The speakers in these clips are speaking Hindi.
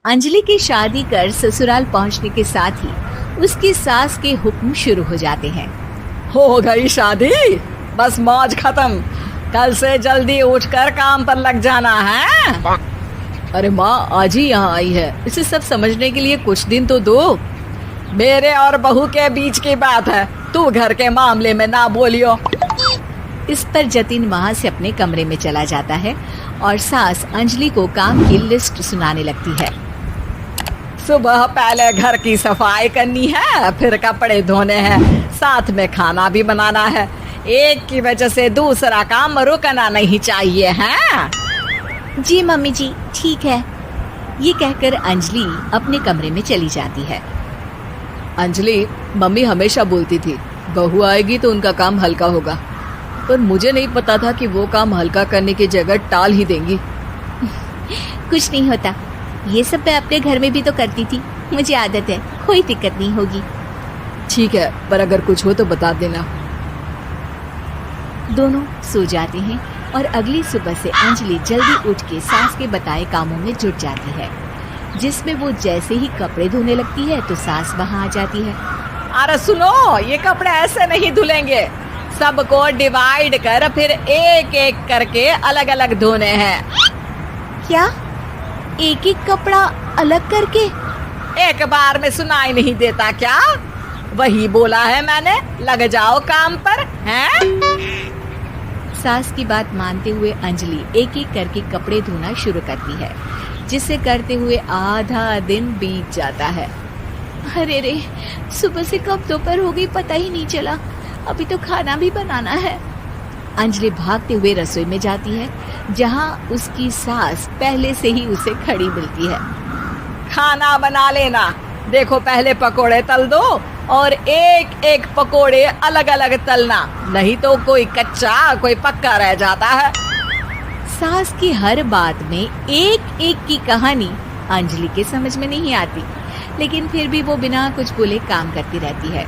अंजलि की शादी कर ससुराल पहुंचने के साथ ही उसकी सास के हुक्म शुरू हो जाते हैं। हो गई शादी, बस मौज खत्म। कल से जल्दी उठकर काम पर लग जाना है। अरे माँ आज ही यहाँ आई है, इसे सब समझने के लिए कुछ दिन तो दो। मेरे और बहू के बीच की बात है, तू घर के मामले में ना बोलियो। इस पर जतिन वहाँ से अपने कमरे में चला जाता है और सास अंजलि को काम की लिस्ट सुनाने लगती है। सुबह पहले घर की सफाई करनी है, फिर कपड़े धोने हैं, साथ में खाना भी बनाना है। एक की वजह से दूसरा काम रुकना नहीं चाहिए है। जी मम्मी जी ठीक है। ये कहकर अंजलि अपने कमरे में चली जाती है। अंजलि, मम्मी हमेशा बोलती थी बहू आएगी तो उनका काम हल्का होगा, पर मुझे नहीं पता था कि वो काम हल्का करने की जगह टाल ही देंगी। कुछ नहीं होता, ये सब मैं अपने घर में भी तो करती थी, मुझे आदत है, कोई दिक्कत नहीं होगी। ठीक है, पर अगर कुछ हो तो बता देना। दोनों सो जाते हैं और अगली सुबह से अंजलि जल्दी उठ के सास के बताए कामों में जुट जाती है, जिसमें वो जैसे ही कपड़े धोने लगती है तो सास वहाँ आ जाती है। अरे सुनो, ये कपड़े ऐसे नहीं धुलेंगे, सबको डिवाइड कर फिर एक एक करके अलग अलग धोने हैं। क्या एक एक कपड़ा अलग करके? एक बार में सुनाई नहीं देता क्या? वही बोला है मैंने, लग जाओ काम पर हैं? सास की बात मानते हुए अंजलि एक एक करके कपड़े धोना शुरू करती है, जिसे करते हुए आधा दिन बीत जाता है। अरे रे, सुबह से कब दोपहर हो गई पता ही नहीं चला, अभी तो खाना भी बनाना है। अंजलि भागते हुए रसोई में जाती है, जहाँ उसकी सास पहले से ही उसे खड़ी मिलती है। खाना बना लेना, देखो पहले पकोड़े तल दो और एक एक पकोड़े अलग अलग तलना, नहीं तो कोई कच्चा कोई पक्का रह जाता है। सास की हर बात में एक एक की कहानी अंजलि के समझ में नहीं आती, लेकिन फिर भी वो बिना कुछ बोले काम करती रहती है।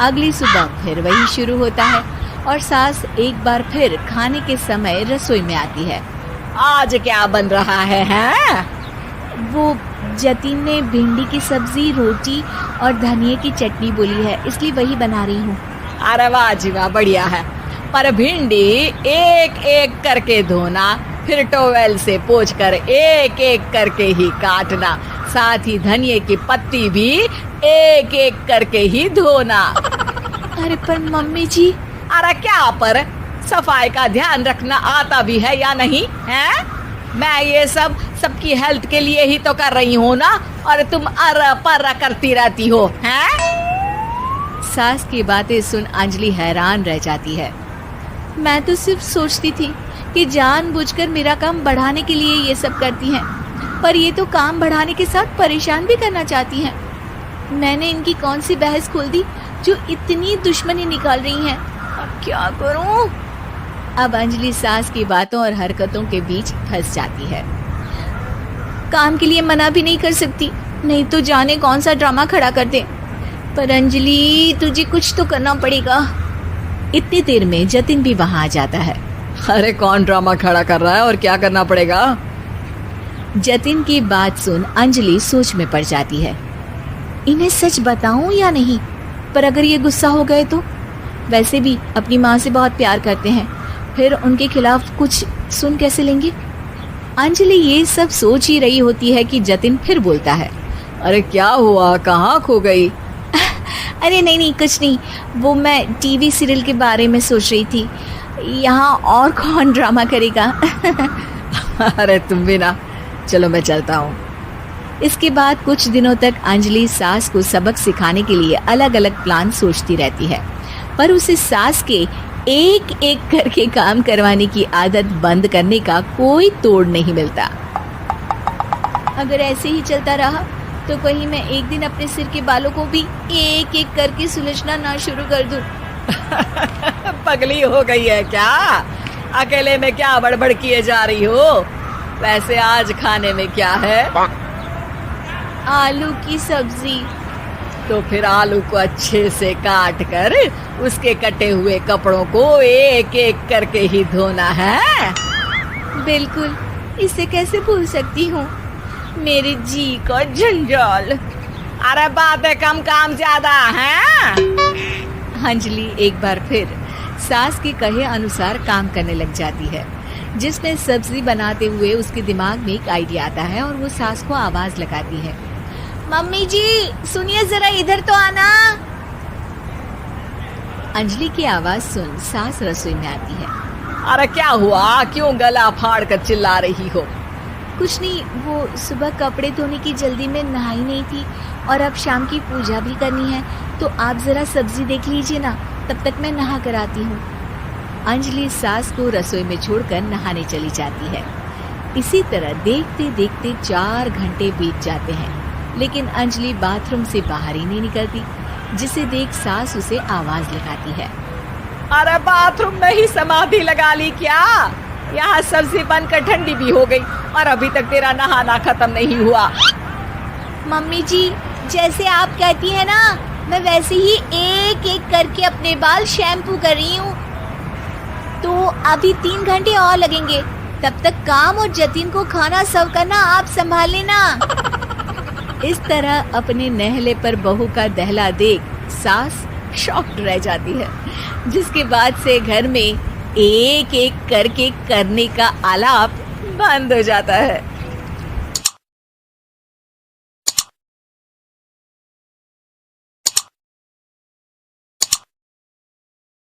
अगली सुबह फिर वही शुरू होता है और सास एक बार फिर खाने के समय रसोई में आती है। आज क्या बन रहा है हैं? वो जतिन ने भिंडी की सब्जी, रोटी और धनिया की चटनी बोली है, इसलिए वही बना रही हूँ। अरे वाह जी वाह, बढ़िया है। पर भिंडी एक एक करके धोना, फिर टोवेल से पोंछकर एक एक करके ही काटना, साथ ही धनिया की पत्ती भी एक एक करके ही धोना। अरे पर मम्मी जी। अरे क्या पर, सफाई का ध्यान रखना आता भी है या नहीं है? मैं ये सब सबकी हेल्थ के लिए ही तो कर रही हूँ ना, और तुम अर पर करती रहती हो हैं? सास की बातें सुन अंजलि हैरान रह जाती है। मैं तो सिर्फ सोचती थी कि जानबूझकर मेरा काम बढ़ाने के लिए ये सब करती हैं, पर ये तो काम बढ़ाने के साथ परेशान भी करना चाहती हैं। मैंने इनकी कौन सी बहस खोल दी जो इतनी दुश्मनी निकाल रही हैं? अब क्या करूं? अब अंजलि सास की बातों और हरकतों के बीच फंस जाती है। काम के लिए मना भी नहीं कर सकती, नहीं तो जाने कौन सा ड्रामा खड़ा कर दे। पर अंजलि तुझे कुछ तो करना पड़ेगा। इतनी देर में जतिन भी वहां आ जाता है। अरे कौन ड्रामा खड़ा कर रहा है और क्या करना पड़ेगा? जतिन की बात सुन अंजलि सोच में पड़ जाती है। इन्हें सच बताऊं या नहीं? पर अगर ये गुस्सा हो गए तो? वैसे भी अपनी माँ से बहुत प्यार करते हैं, फिर उनके खिलाफ कुछ सुन कैसे लेंगे? अंजलि ये सब सोच ही रही होती है कि जतिन फिर बोलता है। अरे क्या हुआ, कहाँ खो गई? अरे नहीं कुछ नहीं, वो मैं टीवी सीरियल के बारे में सोच रही थी। यहाँ और कौन ड्रामा करेगा? अरे तुम भी ना, चलो मैं चलता हूँ। इसके बाद कुछ दिनों तक अंजलि सास को सबक सिखाने के लिए अलग अलग प्लान सोचती रहती है, पर उसे सास के एक एक करके काम करवाने की आदत बंद करने का कोई तोड़ नहीं मिलता। अगर ऐसे ही चलता रहा तो कहीं मैं एक दिन अपने सिर के बालों को भी एक एक करके सुलझना ना शुरू कर दूं। पगली हो गई है क्या? अकेले में क्या बड़बड़ किए जा रही हो? वैसे आज खाने में क्या है? आलू की सब्जी। तो फिर आलू को अच्छे से काट कर उसके कटे हुए कपड़ों को एक एक करके ही धोना है। बिल्कुल, इसे कैसे भूल सकती हूँ। मेरी जी को झंझोल। अरे बातें कम काम ज्यादा है। अंजलि एक बार फिर सास के कहे अनुसार काम करने लग जाती है, जिसमें सब्जी बनाते हुए उसके दिमाग में एक आइडिया आता है और वो सास को आवाज लगाती है, मम्मी जी सुनिए जरा इधर तो आना। अंजलि की आवाज सुन सास रसोई में आती है। अरे क्या हुआ, क्यों गला फाड़ कर चिल्ला रही हो? कुछ नहीं, वो सुबह कपड़े धोने की जल्दी में नहाई नहीं थी और अब शाम की पूजा भी करनी है, तो आप जरा सब्जी देख लीजिए ना, तब तक मैं नहा कर आती हूँ। अंजलि सास को रसोई में छोड़कर नहाने चली जाती है। इसी तरह देखते देखते 4 घंटे बीत जाते हैं, लेकिन अंजलि बाथरूम से बाहर ही नहीं निकलती, जिसे देख सास उसे आवाज लगाती है। अरे बाथरूम में ही समाधि लगा ली क्या? यहाँ सब्जी बनकर ठंडी भी हो गई और अभी तक तेरा नहाना खत्म नहीं हुआ। मम्मी जी जैसे आप कहती हैं ना, मैं वैसे ही एक एक करके अपने बाल शैम्पू कर रही हूँ, तो अभी 3 घंटे और लगेंगे। तब तक काम और जतिन को खाना सर्व करना आप संभाल लेना। इस तरह अपने नहले पर बहू का दहला देख सास शॉक्ड रह जाती है, जिसके बाद से घर में एक एक करके करने का आलाप बंद हो जाता है।